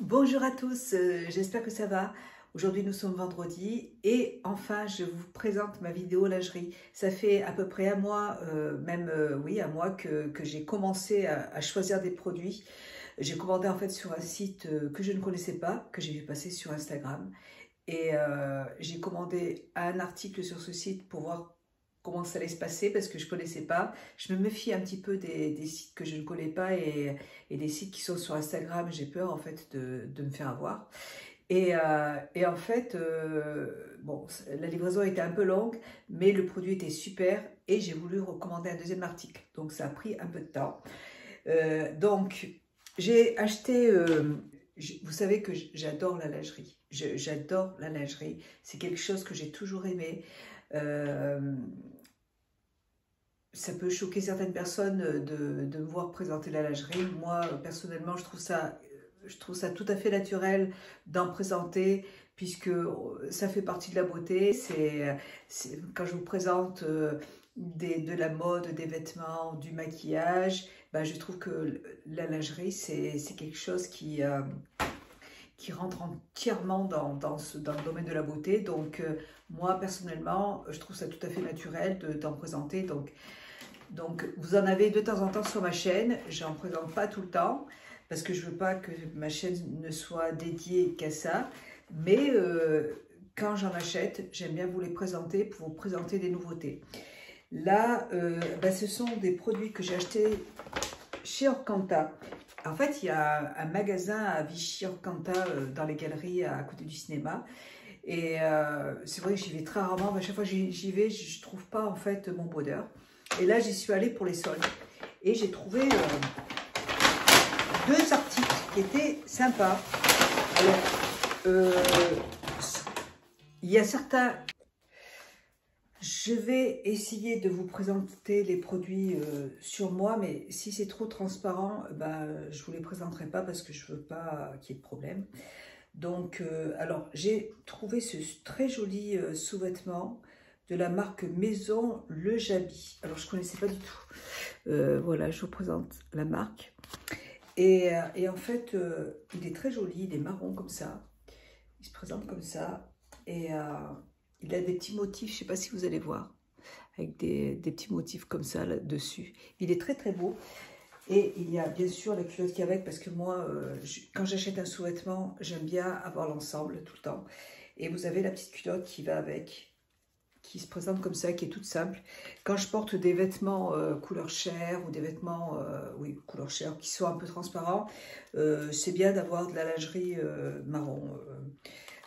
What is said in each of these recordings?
Bonjour à tous, j'espère que ça va. Aujourd'hui nous sommes vendredi et enfin je vous présente ma vidéo lingerie. Ça fait à peu près un mois, oui un mois que j'ai commencé à choisir des produits. J'ai commandé en fait sur un site que je ne connaissais pas, que j'ai vu passer sur Instagram. Et j'ai commandé un article sur ce site pour voir comment ça allait se passer parce que je ne connaissais pas. Je me méfie un petit peu des sites que je ne connais pas et des sites qui sont sur Instagram. J'ai peur en fait de me faire avoir. Et en fait, bon, la livraison était un peu longue, mais le produit était super et j'ai voulu recommander un deuxième article. Donc ça a pris un peu de temps. Donc j'ai acheté, vous savez que j'adore la lingerie. J'adore la lingerie. C'est quelque chose que j'ai toujours aimé. Euh, Ça peut choquer certaines personnes de me voir présenter la lingerie. Moi, personnellement, je trouve ça tout à fait naturel d'en présenter puisque ça fait partie de la beauté. Quand je vous présente de la mode, des vêtements, du maquillage, ben, je trouve que la lingerie, c'est quelque chose qui rentre entièrement dans le domaine de la beauté. Donc, moi, personnellement, je trouve ça tout à fait naturel d'en présenter. Donc, vous en avez de temps en temps sur ma chaîne. J'en présente pas tout le temps parce que je veux pas que ma chaîne ne soit dédiée qu'à ça. Mais quand j'en achète, j'aime bien vous les présenter pour vous présenter des nouveautés. Là, ben, ce sont des produits que j'ai achetés chez Orcanta. En fait, il y a un magasin à Vichy Orcanta dans les galeries à côté du cinéma. Et c'est vrai que j'y vais très rarement. À chaque fois que j'y vais, je ne trouve pas en fait mon bonheur. Et là, j'y suis allée pour les soldes. Et j'ai trouvé deux articles qui étaient sympas. Alors, il y a certains... Je vais essayer de vous présenter les produits sur moi, mais si c'est trop transparent, ben, je ne vous les présenterai pas parce que je ne veux pas qu'il y ait de problème. Donc, alors, j'ai trouvé ce très joli sous-vêtement de la marque Maison Le Jabi. Alors, je ne connaissais pas du tout. Voilà, je vous présente la marque. Et en fait, il est très joli, il est marron comme ça. Il se présente comme ça. Et il a des petits motifs, je ne sais pas si vous allez voir, avec des petits motifs comme ça là-dessus. Il est très très beau. Et il y a bien sûr la culotte qui est avec, parce que moi, quand j'achète un sous-vêtement, j'aime bien avoir l'ensemble tout le temps. Et vous avez la petite culotte qui va avec, qui se présente comme ça, qui est toute simple. Quand je porte des vêtements couleur chair ou des vêtements, oui, couleur chair, qui sont un peu transparents, c'est bien d'avoir de la lingerie marron.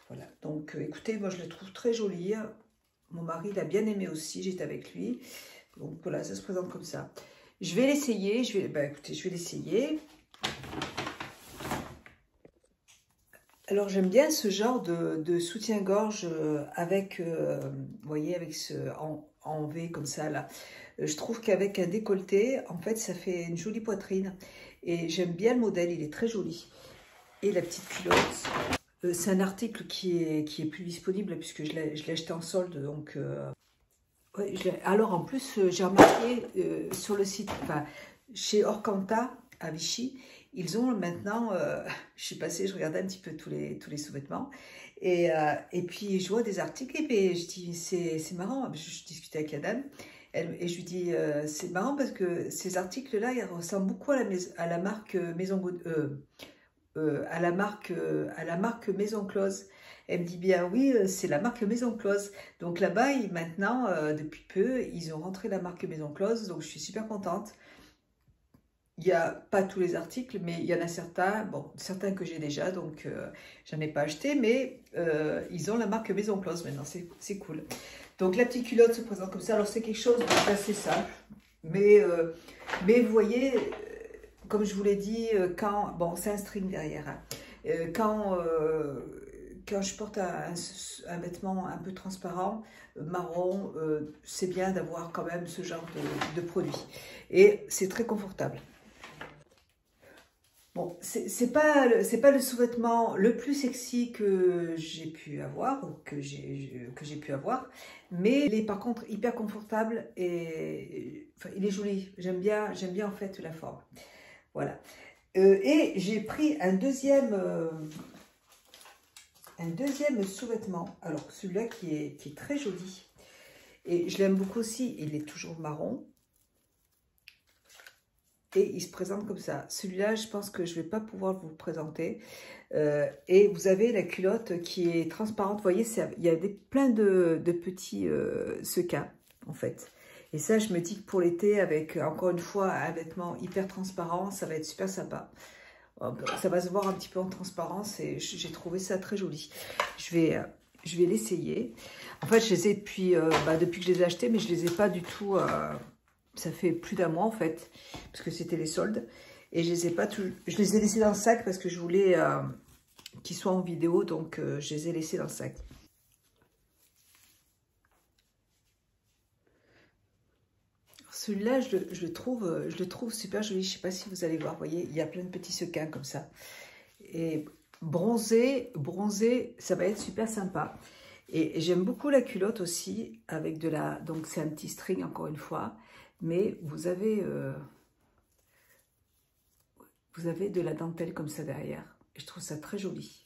Voilà, donc écoutez, moi je la trouve très jolie. Mon mari l'a bien aimé aussi, j'étais avec lui. Donc voilà, ça se présente comme ça. Je vais l'essayer, écoutez, je vais l'essayer. Alors j'aime bien ce genre de soutien-gorge avec, vous voyez, avec en V comme ça là. Je trouve qu'avec un décolleté, en fait, ça fait une jolie poitrine. Et j'aime bien le modèle, il est très joli. Et la petite culotte. C'est un article qui est plus disponible puisque je l'ai acheté en solde. Donc, ouais, alors en plus, j'ai remarqué sur le site, enfin, chez Orcanta à Vichy, ils ont maintenant, je suis passée, je regardais un petit peu tous les sous-vêtements. Et puis je vois des articles et puis je dis, c'est marrant, je discutais avec la dame. Et je lui dis, c'est marrant parce que ces articles-là, ils ressemblent beaucoup à la marque à la marque Maison Close. Elle me dit bien oui, c'est la marque Maison Close. Donc là-bas, maintenant, depuis peu, ils ont rentré la marque Maison Close, donc je suis super contente. Il n'y a pas tous les articles, mais il y en a certains, bon, certains que j'ai déjà, donc j'en ai pas acheté, mais ils ont la marque Maison Close maintenant, c'est cool. Donc la petite culotte se présente comme ça, alors c'est quelque chose d'assez simple, mais vous voyez, comme je vous l'ai dit, quand, bon, c'est un string derrière, hein. Quand je porte un vêtement un peu transparent, marron, c'est bien d'avoir quand même ce genre de produit. Et c'est très confortable. Bon, c'est pas le sous-vêtement le plus sexy que j'ai pu avoir, ou que j'ai pu avoir, mais il est par contre hyper confortable et enfin, il est joli. J'aime bien en fait la forme. Voilà. Et j'ai pris un deuxième sous-vêtement. Alors, celui-là qui est très joli. Et je l'aime beaucoup aussi. Il est toujours marron. Et il se présente comme ça. Celui-là, je pense que je ne vais pas pouvoir vous le présenter. Et vous avez la culotte qui est transparente. Vous voyez, il y a plein de petits sequins, en fait. Et ça, je me dis que pour l'été, avec, encore une fois, un vêtement hyper transparent, ça va être super sympa. Ça va se voir un petit peu en transparence et j'ai trouvé ça très joli. Je vais l'essayer. En fait, je les ai depuis que je les ai achetés, mais je ne les ai pas du tout... ça fait plus d'un mois, en fait, parce que c'était les soldes. Et je les ai pas je les ai laissés dans le sac parce que je voulais qu'ils soient en vidéo, donc je les ai laissés dans le sac. Celui-là, je le trouve super joli. Je ne sais pas si vous allez voir. Vous voyez, il y a plein de petits sequins comme ça. Et bronzé, ça va être super sympa. Et j'aime beaucoup la culotte aussi avec de la... Donc, c'est un petit string, encore une fois. Mais vous avez de la dentelle comme ça derrière. Et je trouve ça très joli.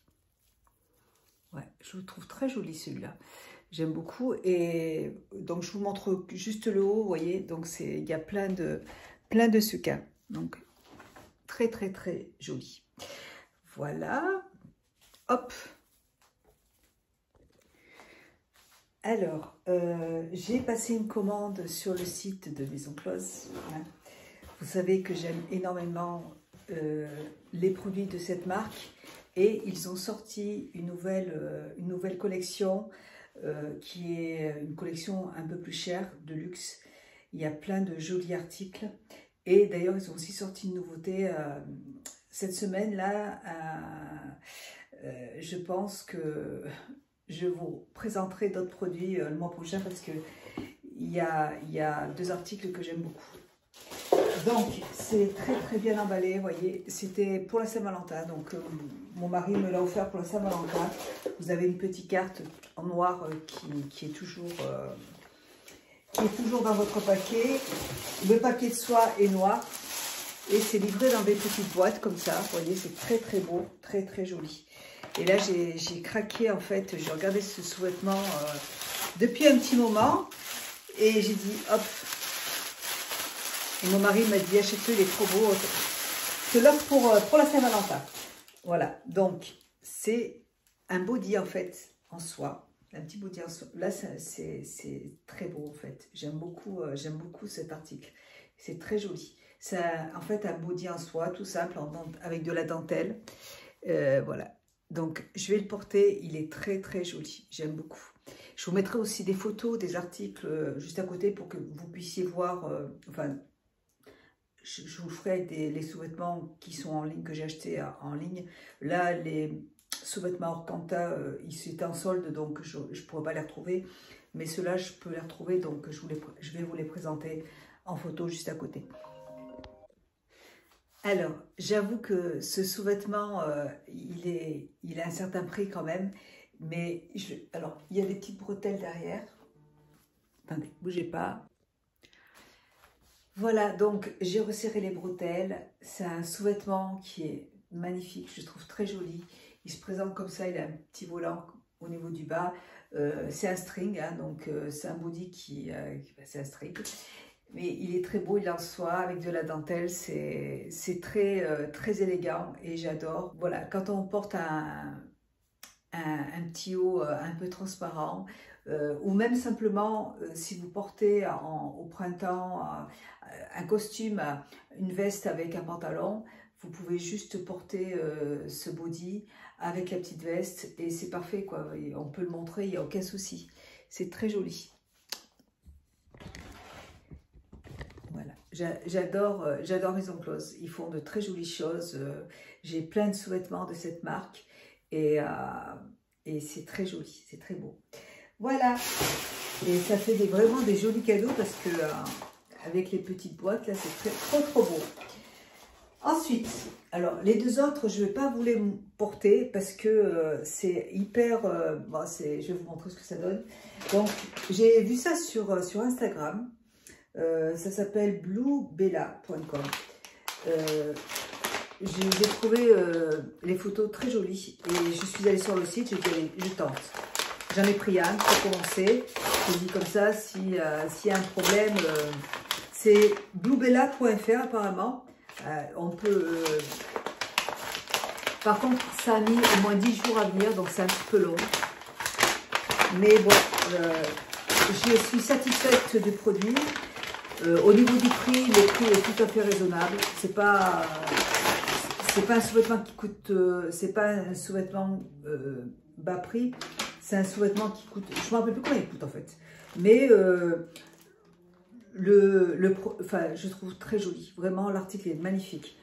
Ouais, je le trouve très joli celui-là. J'aime beaucoup. Et donc, je vous montre juste le haut, vous voyez. Donc, il y a plein de sequins. Donc, très, très, très joli. Voilà. Hop. Alors, j'ai passé une commande sur le site de Maison Close. Hein. Vous savez que j'aime énormément les produits de cette marque. Et ils ont sorti une nouvelle collection qui est une collection un peu plus chère, de luxe. Il y a plein de jolis articles. Et d'ailleurs, ils ont aussi sorti une nouveauté cette semaine-là. Je pense que je vous présenterai d'autres produits le mois prochain parce qu'il y a 2 articles que j'aime beaucoup. Donc, c'est très très bien emballé, vous voyez, c'était pour la Saint-Valentin, donc mon mari me l'a offert pour la Saint-Valentin. Vous avez une petite carte en noir qui est toujours dans votre paquet. Le paquet de soie est noir et c'est livré dans des petites boîtes comme ça, vous voyez, c'est très très beau, très très joli. Et là, j'ai craqué en fait, j'ai regardé ce sous-vêtement depuis un petit moment et j'ai dit hop. Et mon mari m'a dit, achète-le, il est trop beau. Je te l'offre pour la Saint-Valentin. Voilà, donc c'est un body en fait, en soie. Un petit body en soie. Là, c'est très beau en fait. J'aime beaucoup cet article. C'est très joli. C'est en fait un body en soie, tout simple, avec de la dentelle. Voilà. Donc, je vais le porter. Il est très, très joli. J'aime beaucoup. Je vous mettrai aussi des photos, des articles juste à côté pour que vous puissiez voir... enfin, je vous ferai les sous-vêtements qui sont en ligne, que j'ai achetés en ligne. Là, les sous-vêtements Orcanta, ils étaient en solde, donc je ne pourrais pas les retrouver. Mais ceux-là, je peux les retrouver, donc je vais vous les présenter en photo juste à côté. Alors, j'avoue que ce sous-vêtement, il a un certain prix quand même. Mais, alors, il y a des petites bretelles derrière. Attendez, bougez pas. Voilà, donc j'ai resserré les bretelles. C'est un sous-vêtement qui est magnifique, je trouve très joli. Il se présente comme ça, il a un petit volant au niveau du bas. C'est un string, hein, donc c'est un body c'est un string. Mais il est très beau, il est en soie avec de la dentelle, c'est très, très élégant et j'adore. Voilà, quand on porte un petit haut un peu transparent, ou même simplement si vous portez au printemps un costume, une veste avec un pantalon, vous pouvez juste porter ce body avec la petite veste et c'est parfait quoi. On peut le montrer, il n'y a aucun souci. C'est très joli. Voilà, j'adore Maison Close. Ils font de très jolies choses. J'ai plein de sous-vêtements de cette marque et c'est très joli, c'est très beau. Voilà, et ça fait vraiment des jolis cadeaux parce que avec les petites boîtes là, c'est trop beau. Ensuite, alors les 2 autres, je ne vais pas vous les porter parce que c'est hyper. Bon, je vais vous montrer ce que ça donne. Donc, j'ai vu ça sur j'ai trouvé les photos très jolies et je suis allée sur le site, j'ai dit allez, je tente. J'en ai pris un pour commencer. Je dis comme ça, s'il y a un problème, c'est bluebella.fr apparemment. On peut... par contre, ça a mis au moins 10 jours à venir, donc c'est un petit peu long. Mais bon, je suis satisfaite du produit. Au niveau du prix, le prix est tout à fait raisonnable. C'est pas un sous-vêtement qui coûte, c'est pas un sous-vêtement bas prix. C'est un sous-vêtement qui coûte, je me rappelle plus combien il coûte en fait. Mais enfin, je trouve très joli. Vraiment, l'article est magnifique.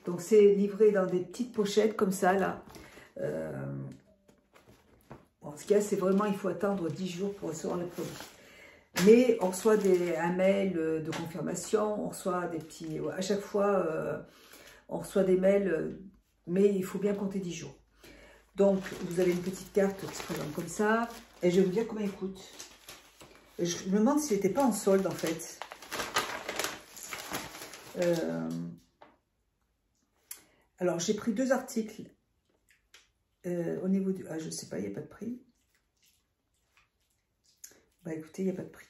Donc c'est livré dans des petites pochettes comme ça là. Bon, ce qu'il y a, c'est vraiment, il faut attendre 10 jours pour recevoir le produit. Mais on reçoit un mail de confirmation, on reçoit des petits... À chaque fois, on reçoit des mails, mais il faut bien compter 10 jours. Donc, vous avez une petite carte qui se présente comme ça. Et je vais vous dire combien il coûte. Je me demande s'il n'était pas en solde, en fait. Alors, j'ai pris 2 articles. Au niveau du... Ah, je ne sais pas, il n'y a pas de prix. Bah écoutez, il n'y a pas de prix.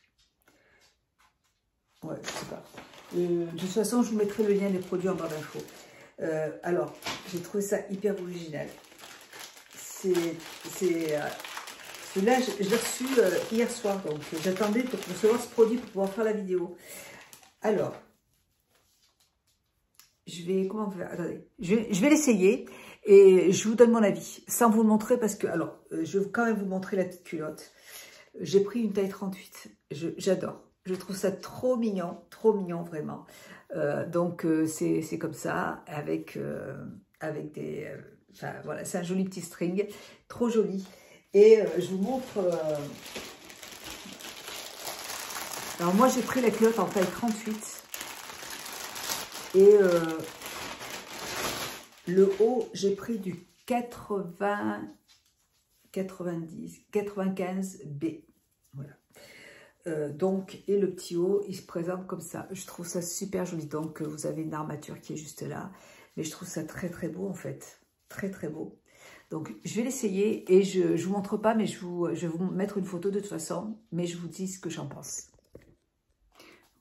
Ouais, je sais pas. De toute façon, je vous mettrai le lien des produits en barre d'infos. Alors, j'ai trouvé ça hyper original. Celui-là, je l'ai reçu hier soir. Donc, j'attendais pour recevoir ce produit pour pouvoir faire la vidéo. Alors, je vais... Comment faire? Attendez. Je vais l'essayer et je vous donne mon avis. Sans vous le montrer parce que... Alors, je vais quand même vous montrer la petite culotte. J'ai pris une taille 38, j'adore. Je trouve ça trop mignon vraiment. Donc c'est comme ça, avec des... enfin voilà, c'est un joli petit string, trop joli. Et je vous montre... alors moi j'ai pris la culotte en taille 38. Et le haut, j'ai pris du 95B. Voilà. Donc, et le petit haut, il se présente comme ça. Je trouve ça super joli. Donc, vous avez une armature qui est juste là. Mais je trouve ça très, très beau, en fait. Très, très beau. Donc, je vais l'essayer et je ne vous montre pas, mais je vais vous mettre une photo de toute façon. Mais je vous dis ce que j'en pense.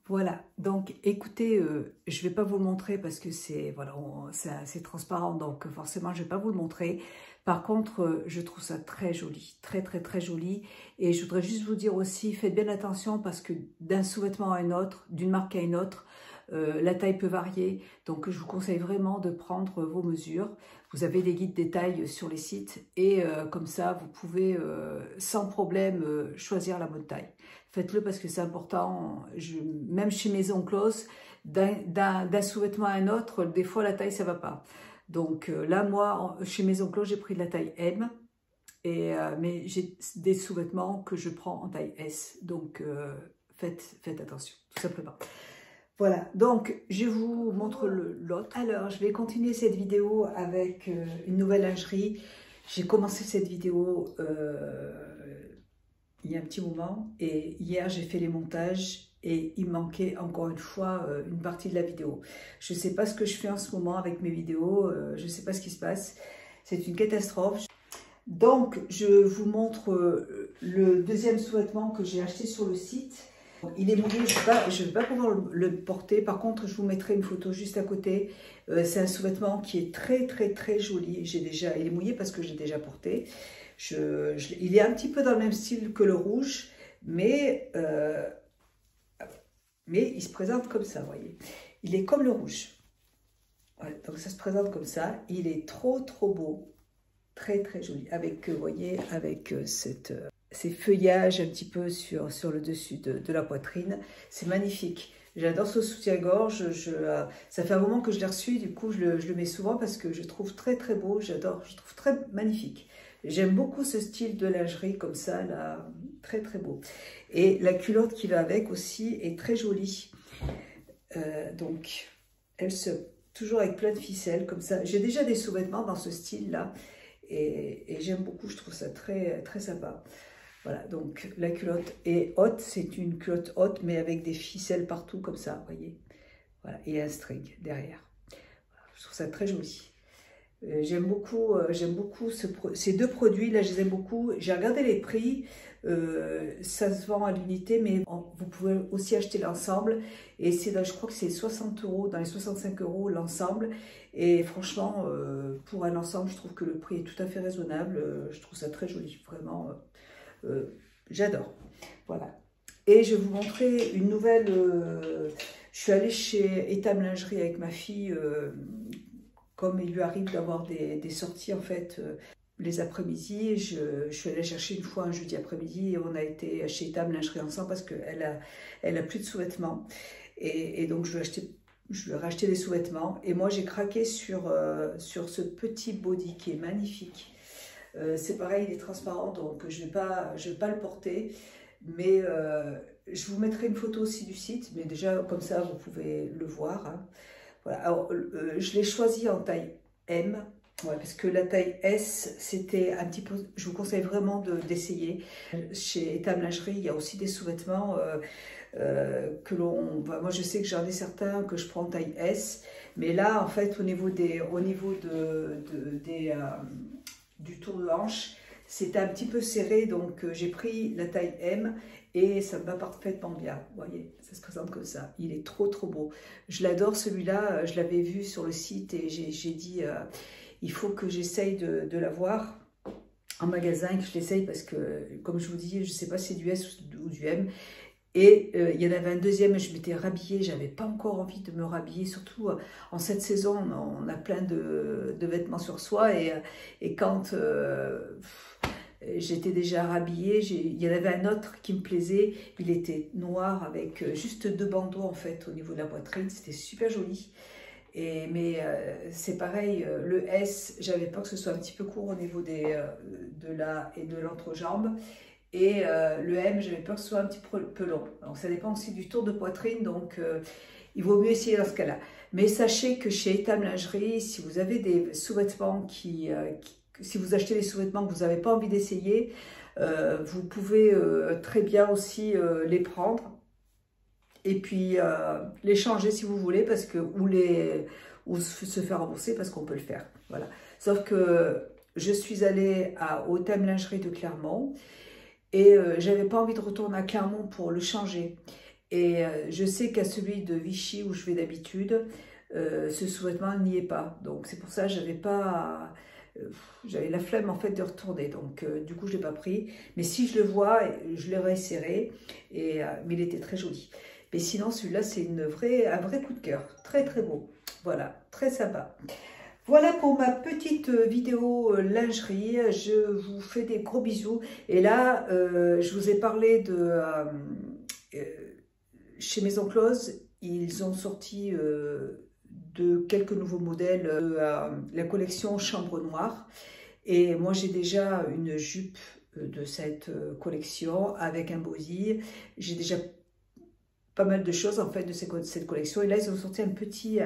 Voilà, donc écoutez, je ne vais pas vous le montrer parce que c'est voilà, c'est transparent, donc forcément je ne vais pas vous le montrer. Par contre, je trouve ça très joli, très très très joli. Et je voudrais juste vous dire aussi, faites bien attention parce que d'un sous-vêtement à un autre, d'une marque à une autre, la taille peut varier. Donc je vous conseille vraiment de prendre vos mesures. Vous avez des guides détails sur les sites et comme ça, vous pouvez sans problème choisir la bonne taille. Faites-le parce que c'est important. Même chez Maison Close, d'un sous-vêtement à un autre, des fois la taille, ça va pas. Donc là, moi, chez Maison Close, j'ai pris de la taille M. Mais j'ai des sous-vêtements que je prends en taille S. Donc faites attention, tout simplement. Voilà, donc je vous montre l'autre. Alors, je vais continuer cette vidéo avec une nouvelle lingerie. J'ai commencé cette vidéo il y a un petit moment et hier j'ai fait les montages et il manquait encore une fois une partie de la vidéo. Je ne sais pas ce que je fais en ce moment avec mes vidéos, je ne sais pas ce qui se passe. C'est une catastrophe. Donc, je vous montre le deuxième sous-vêtement que j'ai acheté sur le site. Il est mouillé, je ne vais pas pouvoir le porter. Par contre, je vous mettrai une photo juste à côté. C'est un sous-vêtement qui est très, très, très joli. Il est mouillé parce que j'ai déjà porté. Il est un petit peu dans le même style que le rouge, mais il se présente comme ça, vous voyez. Il est comme le rouge. Voilà, donc ça se présente comme ça. Il est trop, trop beau. Très, très joli. Avec, vous voyez, avec ces feuillages un petit peu sur le dessus de la poitrine. C'est magnifique. J'adore ce soutien-gorge. Ça fait un moment que je l'ai reçu. Du coup, je le mets souvent parce que je trouve très, très beau. J'adore. Je trouve très magnifique. J'aime beaucoup ce style de lingerie comme ça, là. Très, très beau. Et la culotte qui va avec aussi est très jolie. Donc, elle se... Toujours avec plein de ficelles comme ça. J'ai déjà des sous-vêtements dans ce style-là. Et j'aime beaucoup, je trouve ça très, très sympa. Voilà, donc la culotte est haute, c'est une culotte haute, mais avec des ficelles partout comme ça, vous voyez. Voilà, et un string derrière. Voilà, je trouve ça très joli. J'aime beaucoup ces deux produits, là je les aime beaucoup. J'ai regardé les prix, ça se vend à l'unité, mais vous pouvez aussi acheter l'ensemble. Et je crois que c'est 60 €, dans les 65 € l'ensemble. Et franchement, pour un ensemble, je trouve que le prix est tout à fait raisonnable. Je trouve ça très joli, vraiment, j'adore. Voilà. Et je vais vous montrer une nouvelle, je suis allée chez Etam Lingerie avec ma fille, comme il lui arrive d'avoir des sorties en fait les après-midi. Je suis allée chercher une fois un jeudi après-midi et on a été chez Etam Lingerie ensemble parce qu'elle a plus de sous-vêtements. Et donc je lui ai racheté des sous-vêtements. Et moi j'ai craqué sur ce petit body qui est magnifique. C'est pareil, il est transparent, donc je vais pas le porter. Mais je vous mettrai une photo aussi du site, mais déjà comme ça vous pouvez le voir. Hein. Voilà. Alors, je l'ai choisi en taille M, ouais, parce que la taille S, c'était un petit peu... Je vous conseille vraiment d'essayer. Chez Etam Lingerie, il y a aussi des sous-vêtements que l'on... Moi, je sais que j'en ai certains que je prends en taille S, mais là, en fait, au niveau du tour de hanche, c'était un petit peu serré, donc j'ai pris la taille M et ça me va parfaitement bien. Vous voyez, ça se présente comme ça. Il est trop beau. Je l'adore celui-là, je l'avais vu sur le site et j'ai dit il faut que j'essaye de l'avoir en magasin et que je l'essaye parce que, comme je vous dis, je ne sais pas si c'est du S ou du M. Et il y en avait un deuxième, je m'étais rhabillée, j'avais pas encore envie de me rhabiller, surtout en cette saison, on a plein de vêtements sur soi et quand j'étais déjà rhabillée, il y en avait un autre qui me plaisait, il était noir avec juste 2 bandeaux en fait au niveau de la poitrine, c'était super joli. Mais c'est pareil, le S, j'avais peur que ce soit un petit peu court au niveau de l'entrejambe. Et le M, j'avais peur que ce soit un petit peu long. Donc ça dépend aussi du tour de poitrine, donc il vaut mieux essayer dans ce cas-là. Mais sachez que chez Etam Lingerie, si vous avez des sous-vêtements si vous achetez des sous-vêtements que vous n'avez pas envie d'essayer, vous pouvez très bien aussi les prendre et puis les changer si vous voulez, parce que ou se faire rembourser parce qu'on peut le faire. Voilà. Sauf que je suis allée au Etam Lingerie de Clermont. Et j'avais pas envie de retourner à Clermont pour le changer. Et je sais qu'à celui de Vichy où je vais d'habitude, ce sous-vêtement n'y est pas. Donc c'est pour ça que j'avais la flemme en fait de retourner. Donc du coup je l'ai pas pris. Mais si je le vois, je le réessayerai. Mais il était très joli. Mais sinon celui-là c'est un vrai coup de cœur. Très beau. Voilà, très sympa. Voilà pour ma petite vidéo lingerie, je vous fais des gros bisous. Et là, je vous ai parlé chez Maison Close, ils ont sorti de quelques nouveaux modèles, la collection Chambre Noire. Et moi, j'ai déjà une jupe de cette collection avec un body. J'ai déjà pas mal de choses en fait de cette collection, et là ils ont sorti un petit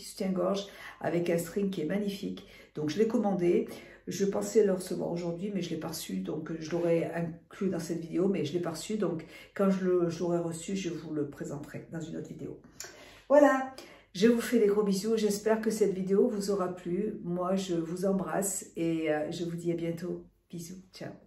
soutien-gorge avec un string qui est magnifique, donc je l'ai commandé. Je pensais le recevoir aujourd'hui mais je l'ai pas reçu, donc je l'aurais inclus dans cette vidéo mais je l'ai pas reçu, donc quand je l'aurai reçu je vous le présenterai dans une autre vidéo. Voilà, je vous fais des gros bisous, j'espère que cette vidéo vous aura plu. Moi je vous embrasse et je vous dis à bientôt. Bisous, ciao.